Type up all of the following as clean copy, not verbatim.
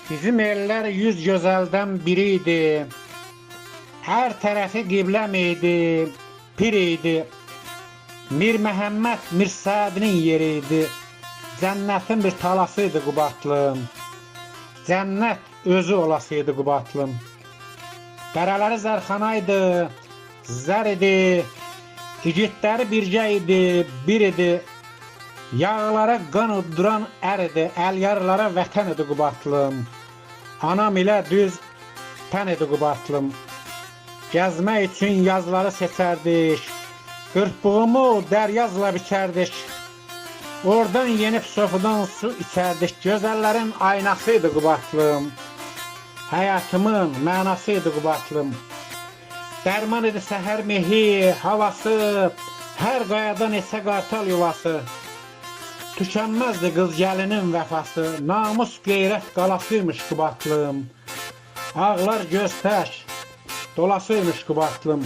Bizim eller yüz gözəldən biri idi. Hər tərəfi qibləm idi, pir idi. Mir Məhəmməd Mirsədinin yeri idi. Cənnətin bir talası idi Qubatlım. Cənnət özü olasıydı Qubatlım. Dərələri zərxana idi, zər idi. İgidləri bircə idi, bir idi. Yağlara qan udduran ər idi, əlyarlara vətən idi Qubatlım. Anam ilə düz tən idi Qubatlım. Gəzmək üçün yazları seçərdik. Qırpığımı dəryazla biçərdik. Oradan yenib sofudan su içərdik. Gözəllərin aynası idi Qubatlım. Həyatımın mənası idi Qubatlım. Dərman idi səhər mehi, havası. Hər qayada neçə qartal yuvası. Tükənməzdi qız gəlinin vəfası. Namus qeyrət qalasıymış Qubatlım. Ağlar göz tək dolasıymış Qubatlım.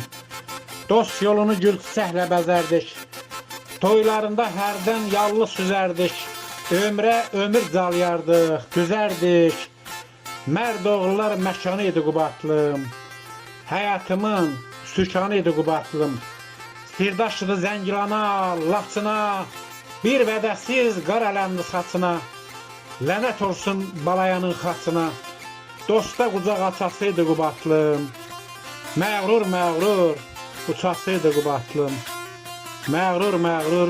Dost yolunu gül çiçəklə bəzərdik. Toylarında hərdən yallı süzərdik. Ömrə ömür calyardıq, düzərdik. Mərd oğullar məkanı idi Qubatlım. Həyatımın sükanı idi Qubatlım. Sirdaşıdı Zəngilana, Laçına. Bir vədəsiz qar ələmli saçına. Lənət olsun balayanın xaçına. Dosta qucaq açasıydı Qubatlım. Məğrur məğrur uçasıydı Qubatlım. Məğrur məğrur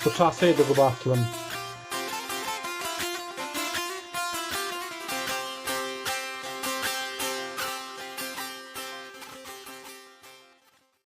uçasıydı Qubatlım.